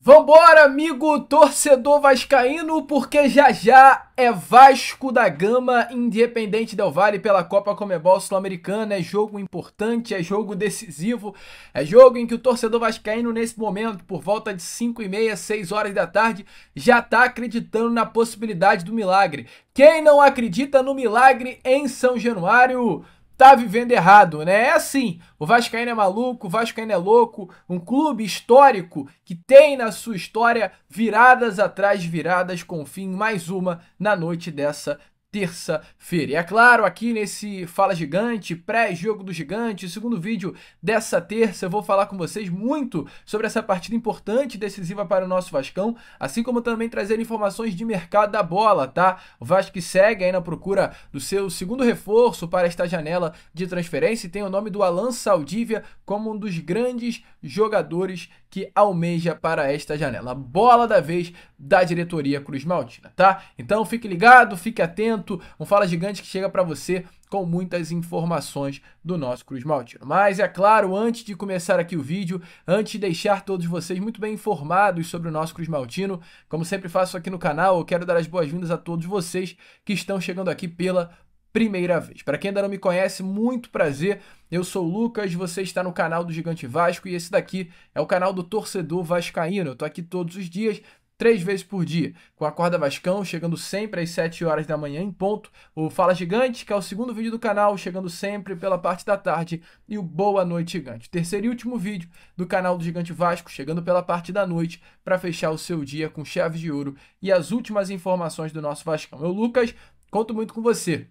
Vambora, amigo torcedor vascaíno, porque já já é Vasco da Gama, Independente Del Valle pela Copa Conmebol Sul-Americana. É jogo importante, é jogo decisivo, é jogo em que o torcedor vascaíno nesse momento, por volta de 5h30, 6 horas da tarde, já tá acreditando na possibilidade do milagre. Quem não acredita no milagre em São Januário tá vivendo errado, né? É assim, o Vascaíno é maluco, o Vascaíno é louco, um clube histórico que tem na sua história viradas atrás de viradas, com fim mais uma na noite dessa terça-feira. E é claro, aqui nesse Fala Gigante, pré-jogo do Gigante, segundo vídeo dessa terça, eu vou falar com vocês muito sobre essa partida importante e decisiva para o nosso Vascão, assim como também trazer informações de mercado da bola, tá? O Vasco que segue aí na procura do seu segundo reforço para esta janela de transferência e tem o nome do Alan Saldívia como um dos grandes jogadores que almeja para esta janela. Bola da vez da diretoria Cruz Maltina, tá? Então fique ligado, fique atento, um Fala Gigante que chega para você com muitas informações do nosso Cruz Maltino. Mas é claro, antes de começar aqui o vídeo, antes de deixar todos vocês muito bem informados sobre o nosso Cruz Maltino, como sempre faço aqui no canal, eu quero dar as boas-vindas a todos vocês que estão chegando aqui pela primeira vez. Para quem ainda não me conhece, muito prazer. Eu sou o Lucas, você está no canal do Gigante Vasco e esse daqui é o canal do torcedor vascaíno. Eu tô aqui todos os dias, 3 vezes por dia, com a Acorda Vascão, chegando sempre às 7 horas da manhã em ponto. O Fala Gigante, que é o segundo vídeo do canal, chegando sempre pela parte da tarde. E o Boa Noite Gigante, terceiro e último vídeo do canal do Gigante Vasco, chegando pela parte da noite para fechar o seu dia com chave de ouro e as últimas informações do nosso Vascão. Eu, Lucas, conto muito com você.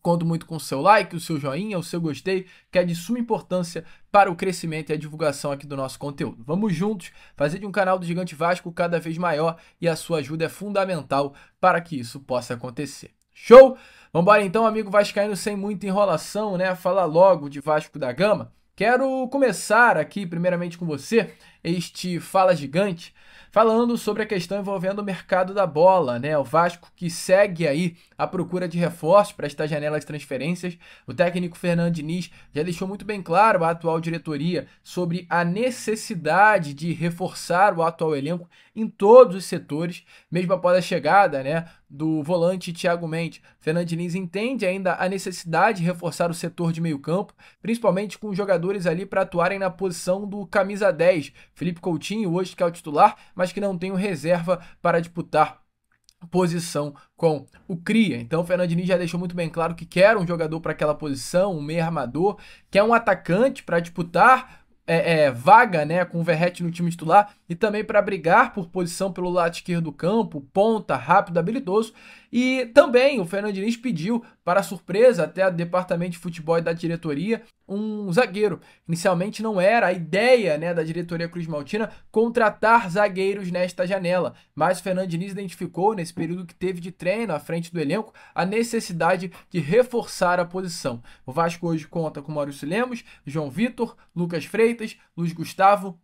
Conto muito com o seu like, o seu joinha, o seu gostei, que é de suma importância para o crescimento e a divulgação aqui do nosso conteúdo. Vamos juntos fazer de um canal do Gigante Vasco cada vez maior e a sua ajuda é fundamental para que isso possa acontecer. Show? Vambora então, amigo vascaíno, sem muita enrolação, né? Falar logo de Vasco da Gama. Quero começar aqui, primeiramente com você, este Fala Gigante, falando sobre a questão envolvendo o mercado da bola, né? O Vasco que segue aí à procura de reforços para esta janela de transferências. O técnico Fernando Diniz já deixou muito bem claro à atual diretoria sobre a necessidade de reforçar o atual elenco em todos os setores, mesmo após a chegada, né, do volante Thiago Mendes. Fernando Diniz entende ainda a necessidade de reforçar o setor de meio campo, principalmente com jogadores ali para atuarem na posição do camisa 10, Felipe Coutinho, hoje que é o titular, mas que não tem o reserva para disputar posição com o Cria. Então o Fernando Diniz já deixou muito bem claro que quer um jogador para aquela posição, um meio armador, quer um atacante para disputar vaga, né, com o Verratti no time titular e também para brigar por posição pelo lado esquerdo do campo, ponta, rápido, habilidoso. E também o Fernando Diniz pediu, para surpresa até do departamento de futebol e da diretoria, um zagueiro. Inicialmente não era a ideia, né, da diretoria Cruz Maltina contratar zagueiros nesta janela, mas o Fernando Diniz identificou, nesse período que teve de treino à frente do elenco, a necessidade de reforçar a posição. O Vasco hoje conta com Maurício Lemos, João Vitor, Lucas Freitas, Luiz Gustavo,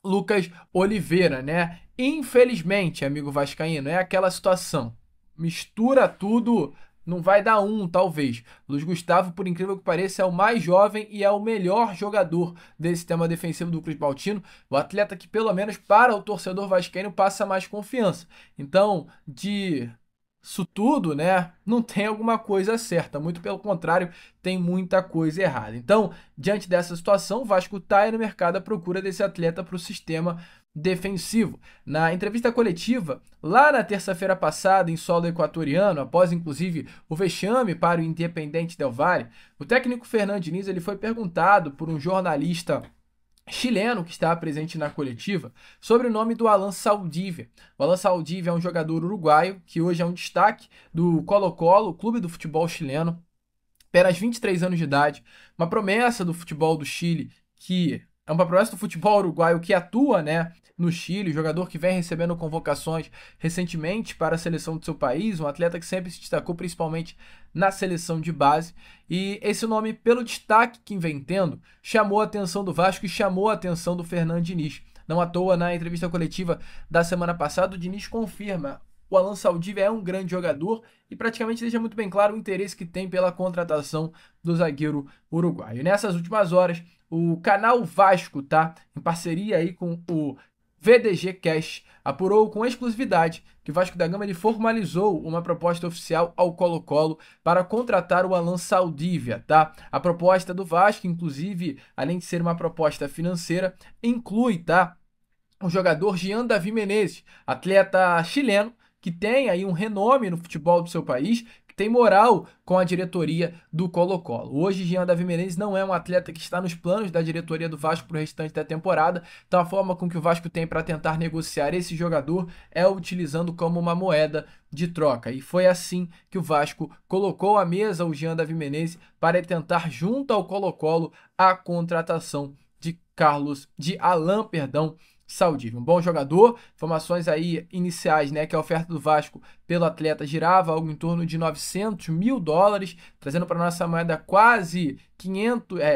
Lucas Oliveira, né? Infelizmente, amigo vascaíno, é aquela situação. Mistura tudo, não vai dar talvez. Luiz Gustavo, por incrível que pareça, é o mais jovem e é o melhor jogador desse sistema defensivo do Cruz Maltino. O atleta que, pelo menos para o torcedor vascaíno, passa mais confiança. Então, isso tudo, né, não tem alguma coisa certa, muito pelo contrário, tem muita coisa errada. Então, diante dessa situação, o Vasco está aí no mercado à procura desse atleta para o sistema defensivo. Na entrevista coletiva, lá na terça-feira passada, em solo equatoriano, após inclusive o vexame para o Independente Del Valle, o técnico Fernando Diniz ele foi perguntado por um jornalista chileno que estava presente na coletiva sobre o nome do Alan Saldívia. O Alan Saldívia é um jogador uruguaio que hoje é um destaque do Colo-Colo, o clube do futebol chileno, apenas 23 anos de idade, uma promessa do futebol do Chile, que é uma promessa do futebol uruguaio que atua, né, no Chile, jogador que vem recebendo convocações recentemente para a seleção do seu país, um atleta que sempre se destacou principalmente na seleção de base. E esse nome, pelo destaque que vem tendo, chamou a atenção do Vasco e chamou a atenção do Fernando Diniz. Não à toa, na entrevista coletiva da semana passada, o Diniz confirma: o Alan Saldívia é um grande jogador e praticamente deixa muito bem claro o interesse que tem pela contratação do zagueiro uruguaio. E nessas últimas horas, o canal Vasco, tá, em parceria aí com o VDG Cash apurou com exclusividade que o Vasco da Gama ele formalizou uma proposta oficial ao Colo-Colo para contratar o Alan Saldívia, tá? A proposta do Vasco, inclusive, além de ser uma proposta financeira, inclui, tá, o jogador Jean Davi Menezes, atleta chileno que tem aí um renome no futebol do seu país, que tem moral com a diretoria do Colo-Colo. Hoje, Jean Davi Menezes não é um atleta que está nos planos da diretoria do Vasco para o restante da temporada, então a forma com que o Vasco tem para tentar negociar esse jogador é utilizando como uma moeda de troca. E foi assim que o Vasco colocou à mesa o Jean Davi Menezes para tentar, junto ao Colo-Colo, a contratação de Alan Saldívia, um bom jogador. Informações aí iniciais, né, que a oferta do Vasco pelo atleta girava algo em torno de 900 mil dólares, trazendo para nossa moeda quase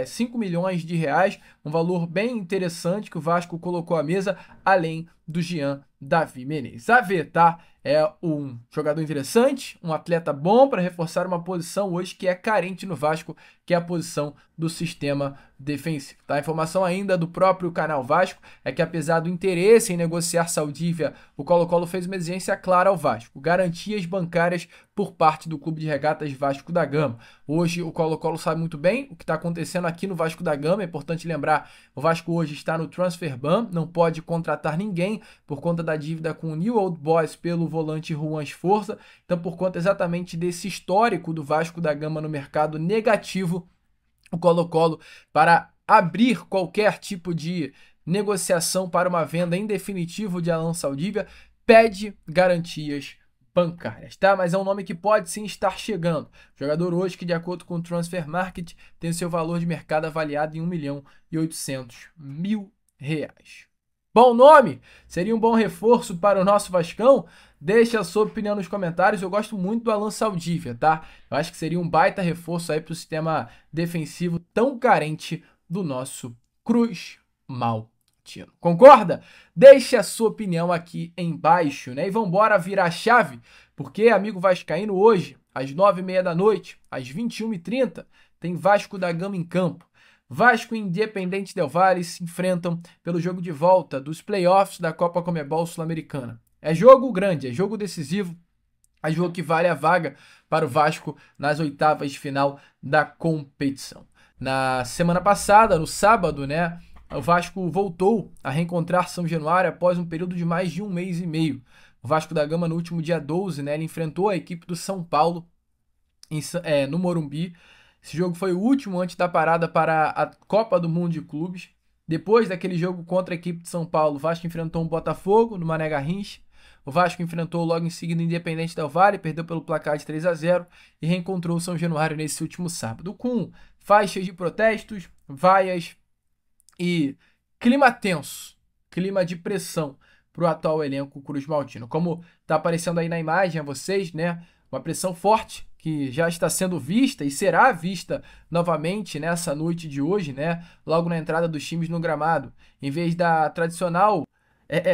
5 milhões de reais, um valor bem interessante que o Vasco colocou à mesa, além do Jean Davi Menezes. A ver, tá? É um jogador interessante, um atleta bom para reforçar uma posição hoje que é carente no Vasco, que é a posição do sistema defensivo. Tá? A informação ainda do próprio canal Vasco é que, apesar do interesse em negociar Saldívia, o Colo-Colo fez uma exigência clara ao Vasco: garantias bancárias por parte do Clube de Regatas Vasco da Gama. Hoje o Colo-Colo sabe muito bem o que está acontecendo aqui no Vasco da Gama. É importante lembrar, o Vasco hoje está no transfer ban, não pode contratar ninguém por conta da dívida com o New Old Boys pelo volante Juan Esforza. Então, por conta exatamente desse histórico do Vasco da Gama no mercado negativo, o Colo-Colo, para abrir qualquer tipo de negociação para uma venda em definitivo de Alan Saldívia, pede garantias bancárias, tá? Mas é um nome que pode sim estar chegando. O jogador hoje que, de acordo com o Transfer Market, tem seu valor de mercado avaliado em 1.800.000 reais. Bom nome? Seria um bom reforço para o nosso Vascão? Deixa a sua opinião nos comentários. Eu gosto muito do Alan Saldívia, tá? Eu acho que seria um baita reforço aí para o sistema defensivo tão carente do nosso Cruz Maltino. Concorda? Deixe a sua opinião aqui embaixo, né? E vambora virar a chave, porque, amigo vascaíno, hoje, às 9h30 da noite, às 21h30, tem Vasco da Gama em campo. Vasco e Independente Del Valle se enfrentam pelo jogo de volta dos playoffs da Copa Comebol Sul-Americana. É jogo grande, é jogo decisivo, é jogo que vale a vaga para o Vasco nas oitavas de final da competição. Na semana passada, no sábado, né, o Vasco voltou a reencontrar São Januário após um período de mais de um mês e meio. O Vasco da Gama, no último dia 12, né, ele enfrentou a equipe do São Paulo no Morumbi. Esse jogo foi o último antes da parada para a Copa do Mundo de Clubes. Depois daquele jogo contra a equipe de São Paulo, o Vasco enfrentou um Botafogo no Mané Garrincha. O Vasco enfrentou logo em seguida o Independente Del Valle, perdeu pelo placar de 3-0 e reencontrou o São Januário nesse último sábado, com faixas de protestos, vaias e clima tenso, clima de pressão para o atual elenco Cruz Maltino. Como está aparecendo aí na imagem a vocês, né? Uma pressão forte que já está sendo vista e será vista novamente nessa noite de hoje, né? Logo na entrada dos times no gramado. Em vez da tradicional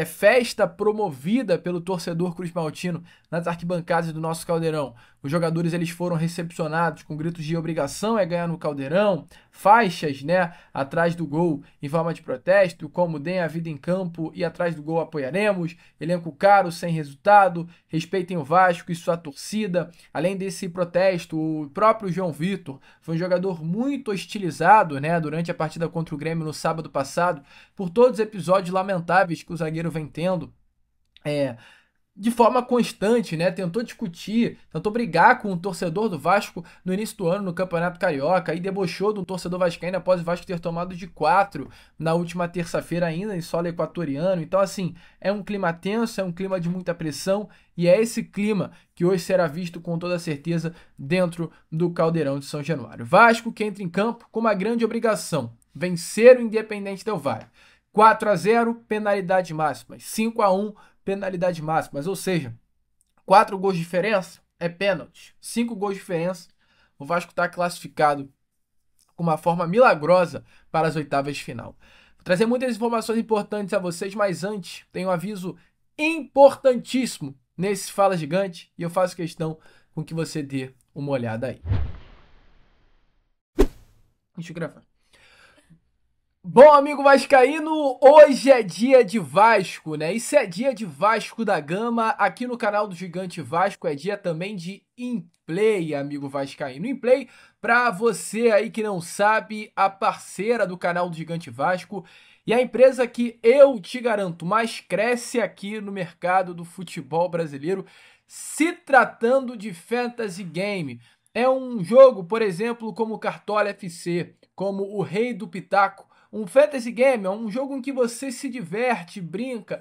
festa promovida pelo torcedor Cruz Maltino nas arquibancadas do nosso Caldeirão. Os jogadores eles foram recepcionados com gritos de obrigação é ganhar no Caldeirão, faixas, né, atrás do gol em forma de protesto, como deem a vida em campo e atrás do gol apoiaremos, elenco caro sem resultado, respeitem o Vasco e sua torcida. Além desse protesto, o próprio João Vitor foi um jogador muito hostilizado, né, durante a partida contra o Grêmio no sábado passado, por todos os episódios lamentáveis que o zagueiro vem tendo, de forma constante, né? Tentou discutir, tentou brigar com o torcedor do Vasco no início do ano no Campeonato Carioca e debochou de um torcedor vascaíno após o Vasco ter tomado de 4 na última terça-feira ainda em solo equatoriano. Então, assim, é um clima tenso, é um clima de muita pressão e é esse clima que hoje será visto com toda certeza dentro do Caldeirão de São Januário. Vasco que entra em campo com uma grande obrigação: vencer o Independente Del Valle. 4-0, penalidade máxima. 5-1, penalidade máxima. Ou seja, 4 gols de diferença é pênalti. 5 gols de diferença, o Vasco está classificado com uma forma milagrosa para as oitavas de final. Vou trazer muitas informações importantes a vocês, mas antes tem um aviso importantíssimo nesse Fala Gigante e eu faço questão com que você dê uma olhada aí. Deixa eu gravar. Bom, amigo vascaíno, hoje é dia de Vasco, né? E se é dia de Vasco da Gama, aqui no canal do Gigante Vasco é dia também de Inplay, amigo vascaíno. Inplay, pra você aí que não sabe, a parceira do canal do Gigante Vasco e a empresa que eu te garanto mais cresce aqui no mercado do futebol brasileiro, se tratando de fantasy game. É um jogo, por exemplo, como o Cartola FC, como o Rei do Pitaco. Um fantasy game é um jogo em que você se diverte, brinca,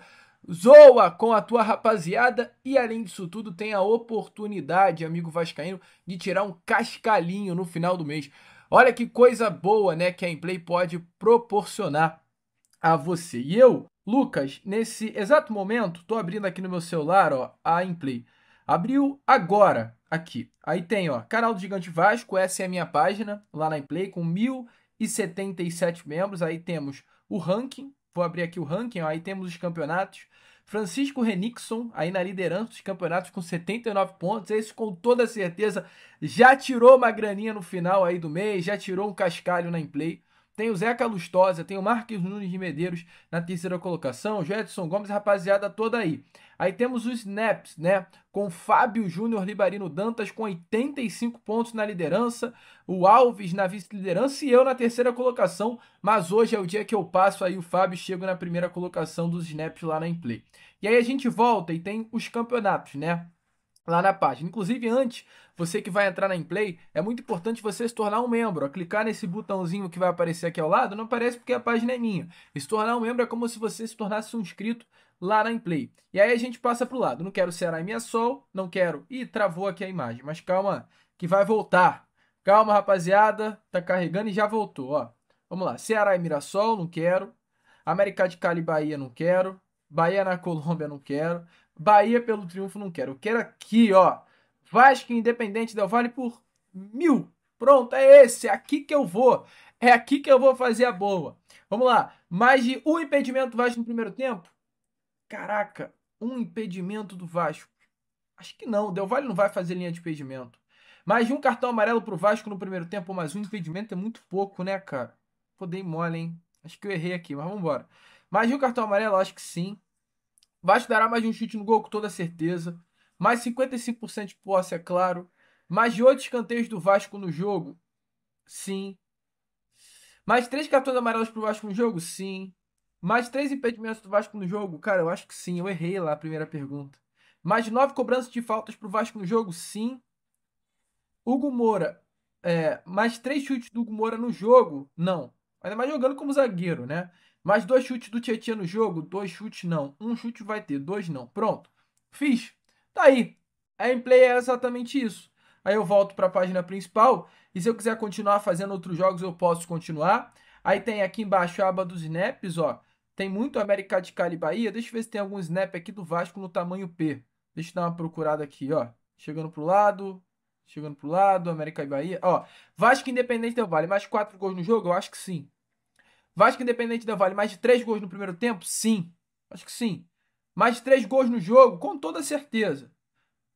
zoa com a tua rapaziada e, além disso tudo, tem a oportunidade, amigo vascaíno, de tirar um cascalhinho no final do mês. Olha que coisa boa, né, que a Inplay pode proporcionar a você. E eu, Lucas, nesse exato momento, tô abrindo aqui no meu celular, ó, a Inplay. Abriu agora, aqui. Aí tem, ó, canal do Gigante Vasco, essa é a minha página, lá na Inplay, com 1.077 membros. Aí temos o ranking, vou abrir aqui o ranking, ó, aí temos os campeonatos. Francisco Renixon, aí na liderança dos campeonatos com 79 pontos. Esse, com toda certeza, já tirou uma graninha no final aí do mês, já tirou um cascalho na Inplay. Tem o Zeca Lustosa, tem o Marques Nunes de Medeiros na terceira colocação, o Jedson Gomes, rapaziada toda aí. Aí temos os Snaps, né? Com Fábio Júnior Libarino Dantas com 85 pontos na liderança, o Alves na vice-liderança e eu na terceira colocação, mas hoje é o dia que eu passo aí o Fábio e chego na primeira colocação dos Snaps lá na Inplay. E aí a gente volta e tem os campeonatos, né? Lá na página. Inclusive, antes, você que vai entrar na Inplay, é muito importante você se tornar um membro. Clicar nesse botãozinho que vai aparecer aqui ao lado, não aparece porque a página é minha. E se tornar um membro é como se você se tornasse um inscrito lá na Inplay. E aí a gente passa pro lado. Não quero Ceará e Mirassol, não quero... Ih, travou aqui a imagem, mas calma que vai voltar. Calma, rapaziada, tá carregando e já voltou, ó. Vamos lá, Ceará e Mirassol, não quero. América de Cali e Bahia, não quero. Bahia na Colômbia, não quero. Bahia pelo triunfo, não quero. Eu quero aqui, ó. Vasco e Independente Del Valle por 1.000. Pronto, é esse. É aqui que eu vou. É aqui que eu vou fazer a boa. Vamos lá. Mais de um impedimento do Vasco no primeiro tempo? Caraca, um impedimento do Vasco. Acho que não. O Del Valle não vai fazer linha de impedimento. Mais de um cartão amarelo pro Vasco no primeiro tempo, mas um impedimento é muito pouco, né, cara? Pô, dei mole, hein? Acho que eu errei aqui, mas vamos embora. Mais de um cartão amarelo, acho que sim. Vasco dará mais de um chute no gol com toda certeza. Mais 55% de posse, é claro. Mais de 8 escanteios do Vasco no jogo? Sim. Mais 3 cartões amarelos pro Vasco no jogo? Sim. Mais 3 impedimentos do Vasco no jogo? Cara, eu acho que sim. Eu errei lá a primeira pergunta. Mais de 9 cobranças de faltas pro Vasco no jogo? Sim. Hugo Moura. Mais 3 chutes do Hugo Moura no jogo? Não. Ainda mais jogando como zagueiro, né? Mais 2 chutes do Tietchan no jogo? 2 chutes não. Um chute vai ter, 2 não. Pronto. Fiz. Tá aí. A gameplay é exatamente isso. Aí eu volto para a página principal e se eu quiser continuar fazendo outros jogos eu posso continuar. Aí tem aqui embaixo a aba dos snaps, ó. Tem muito América de Cali e Bahia. Deixa eu ver se tem algum snap aqui do Vasco no tamanho P. Deixa eu dar uma procurada aqui, ó. Chegando pro lado, América e Bahia. Ó, Vasco Independente Del Valle, mais 4 gols no jogo? Eu acho que sim. Vasco Independente Del Valle, mais de 3 gols no primeiro tempo? Sim. Acho que sim. Mais de 3 gols no jogo? Com toda certeza.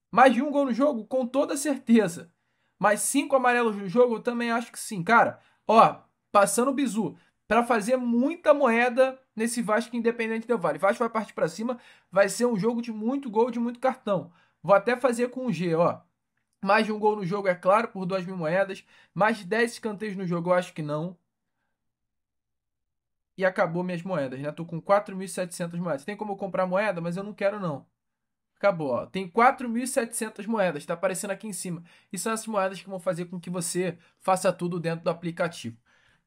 Mais de um gol no jogo? Com toda certeza. Mais 5 amarelos no jogo? Eu também acho que sim. Cara, ó, passando o bizu. Para fazer muita moeda nesse Vasco Independente Del Valle. Vasco vai partir para cima. Vai ser um jogo de muito gol, de muito cartão. Vou até fazer com o G, ó. Mais de um gol no jogo, é claro, por 2.000 moedas. Mais de 10 escanteios no jogo, eu acho que não. E acabou minhas moedas, né? Tô com 4.700 moedas. Tem como eu comprar moeda, mas eu não quero, não. Acabou, ó. Tem 4.700 moedas, tá aparecendo aqui em cima. E são essas moedas que vão fazer com que você faça tudo dentro do aplicativo.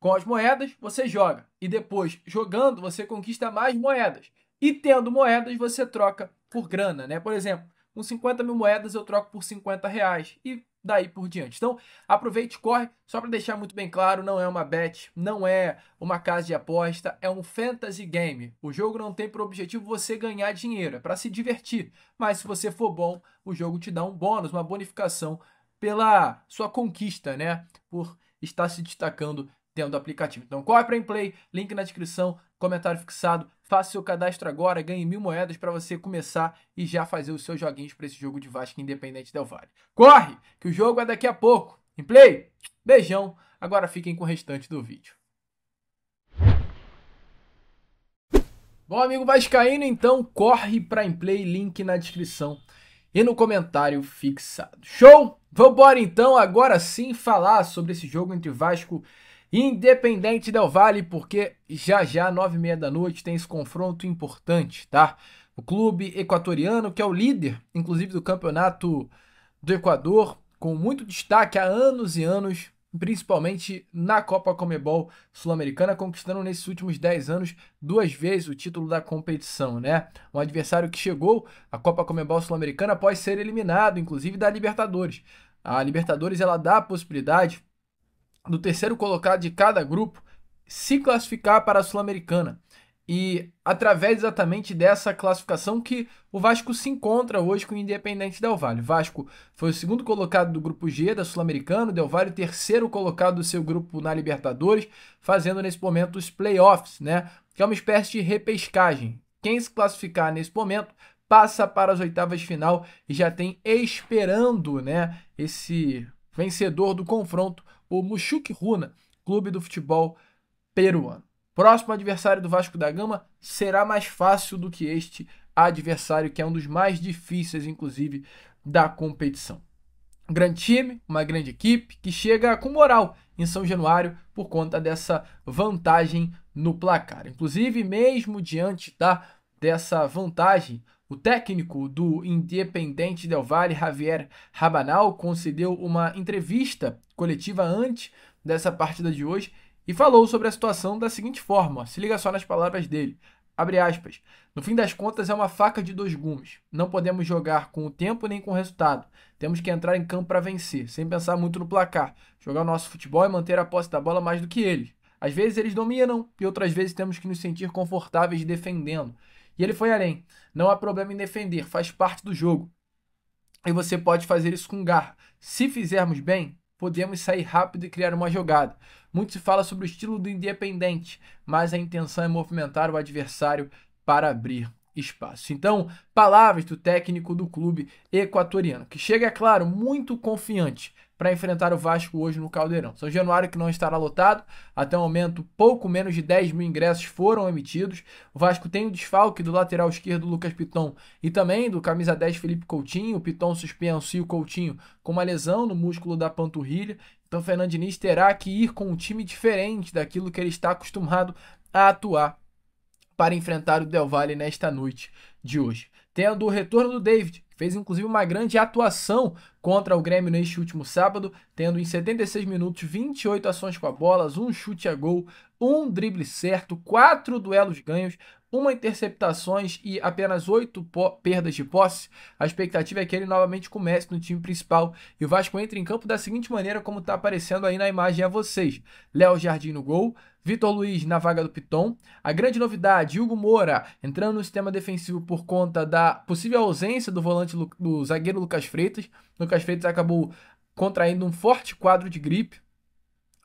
Com as moedas, você joga. E depois, jogando, você conquista mais moedas. E tendo moedas, você troca por grana, né? Por exemplo, com 50.000 moedas eu troco por 50 reais. E daí por diante. Então, aproveite e corre. Só para deixar muito bem claro, não é uma bet, não é uma casa de aposta, é um fantasy game. O jogo não tem por objetivo você ganhar dinheiro, é para se divertir. Mas se você for bom, o jogo te dá um bônus, uma bonificação pela sua conquista, né? Por estar se destacando dentro do aplicativo. Então corre para Inplay, link na descrição, comentário fixado, faça seu cadastro agora, ganhe 1.000 moedas para você começar e já fazer os seus joguinhos para esse jogo de Vasco Independente Del Valle. Corre, que o jogo é daqui a pouco. Inplay, beijão, agora fiquem com o restante do vídeo. Bom, amigo vascaíno, então corre para Implay, link na descrição e no comentário fixado. Show? Vambora então, agora sim, falar sobre esse jogo entre Vasco e Independente Del Valle, porque já 9h30 da noite, tem esse confronto importante, tá? O clube equatoriano, que é o líder, inclusive, do campeonato do Equador, com muito destaque há anos e anos, principalmente na Copa Conmebol Sul-Americana, conquistando nesses últimos 10 anos 2 vezes o título da competição, né? Um adversário que chegou à Copa Conmebol Sul-Americana após ser eliminado, inclusive, da Libertadores. A Libertadores, ela dá a possibilidade do terceiro colocado de cada grupo se classificar para a Sul-Americana. E através exatamente dessa classificação que o Vasco se encontra hoje com o Independente Del Valle. O Vasco foi o segundo colocado do grupo G da Sul-Americana, o Del Valle o terceiro colocado do seu grupo na Libertadores, fazendo nesse momento os playoffs, né? Que é uma espécie de repescagem. Quem se classificar nesse momento passa para as oitavas de final e já tem esperando, né, esse vencedor do confronto, o Mushuc Runa, clube do futebol peruano. Próximo adversário do Vasco da Gama será mais fácil do que este adversário, que é um dos mais difíceis, inclusive, da competição. Um grande time, uma grande equipe, que chega com moral em São Januário por conta dessa vantagem no placar. Inclusive, mesmo diante dessa vantagem, o técnico do Independente Del Valle, Javier Rabanal, concedeu uma entrevista coletiva antes dessa partida de hoje e falou sobre a situação da seguinte forma, se liga só nas palavras dele, abre aspas, no fim das contas é uma faca de 2 gumes, não podemos jogar com o tempo nem com o resultado, temos que entrar em campo para vencer, sem pensar muito no placar, jogar o nosso futebol e manter a posse da bola mais do que eles. Às vezes eles dominam e outras vezes temos que nos sentir confortáveis defendendo. E ele foi além, não há problema em defender, faz parte do jogo. E você pode fazer isso com garra. Se fizermos bem, podemos sair rápido e criar uma jogada. Muito se fala sobre o estilo do Independente, mas a intenção é movimentar o adversário para abrir espaço. Então, palavras do técnico do clube equatoriano, que chega, é claro, muito confiante para enfrentar o Vasco hoje no Caldeirão. São Januário, que não estará lotado, até o momento pouco menos de 10 mil ingressos foram emitidos. O Vasco tem o desfalque do lateral esquerdo Lucas Piton e também do camisa 10 Felipe Coutinho. O Piton suspenso e o Coutinho com uma lesão no músculo da panturrilha. Então o Fernando Diniz terá que ir com um time diferente daquilo que ele está acostumado a atuar para enfrentar o Del Valle nesta noite de hoje. Tendo o retorno do David, que fez inclusive uma grande atuação contra o Grêmio neste último sábado, tendo em 76 minutos 28 ações com a bola, 1 chute a gol, 1 drible certo, 4 duelos ganhos, 1 interceptações e apenas 8 perdas de posse. A expectativa é que ele novamente comece no time principal e o Vasco entre em campo da seguinte maneira como está aparecendo aí na imagem a vocês. Léo Jardim no gol, Vitor Luiz na vaga do Piton. A grande novidade, Hugo Moura entrando no sistema defensivo por conta da possível ausência do volante do zagueiro Lucas Freitas. Lucas Freitas acabou contraindo um forte quadro de gripe.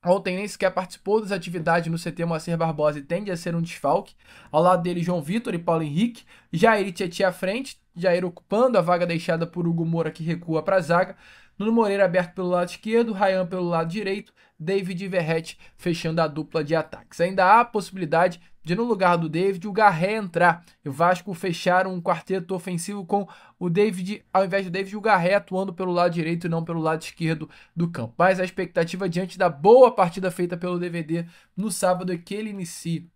Ontem nem sequer participou das atividades no CT Moacir Barbosa e tende a ser um desfalque. Ao lado dele, João Vitor e Paulo Henrique. Jair e Tietchan à frente. Jair ocupando a vaga deixada por Hugo Moura, que recua para a zaga. Nuno Moreira aberto pelo lado esquerdo, Ryan pelo lado direito, David e Verratti fechando a dupla de ataques. Ainda há a possibilidade de, no lugar do David, o Garré entrar e o Vasco fechar um quarteto ofensivo com o David, ao invés do David, o Garré atuando pelo lado direito e não pelo lado esquerdo do campo. Mas a expectativa diante da boa partida feita pelo DVD no sábado é que ele inicie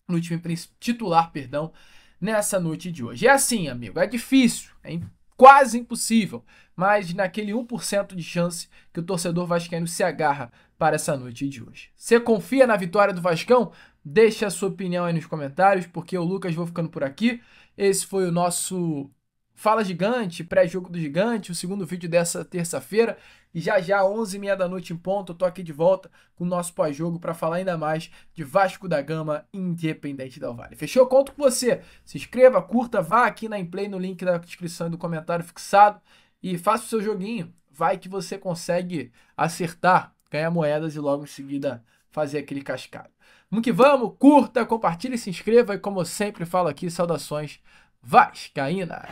no time titular, nessa noite de hoje. É assim, amigo, é difícil, quase impossível, mas naquele 1% de chance que o torcedor vascaíno se agarra para essa noite de hoje. Você confia na vitória do Vascão? Deixa a sua opinião aí nos comentários, porque eu, Lucas, vou ficando por aqui. Esse foi o nosso Fala Gigante, pré-jogo do Gigante, o segundo vídeo dessa terça-feira. E já 11h30 da noite em ponto, eu tô aqui de volta com o nosso pós-jogo para falar ainda mais de Vasco da Gama e Independente Del Valle. Fechou? Conto com você. Se inscreva, curta, vá aqui na Implay no link da descrição e do comentário fixado e faça o seu joguinho. Vai que você consegue acertar, ganhar moedas e logo em seguida fazer aquele cascado. Vamos que vamos, curta, compartilhe, se inscreva e como eu sempre falo aqui, saudações vascaínas.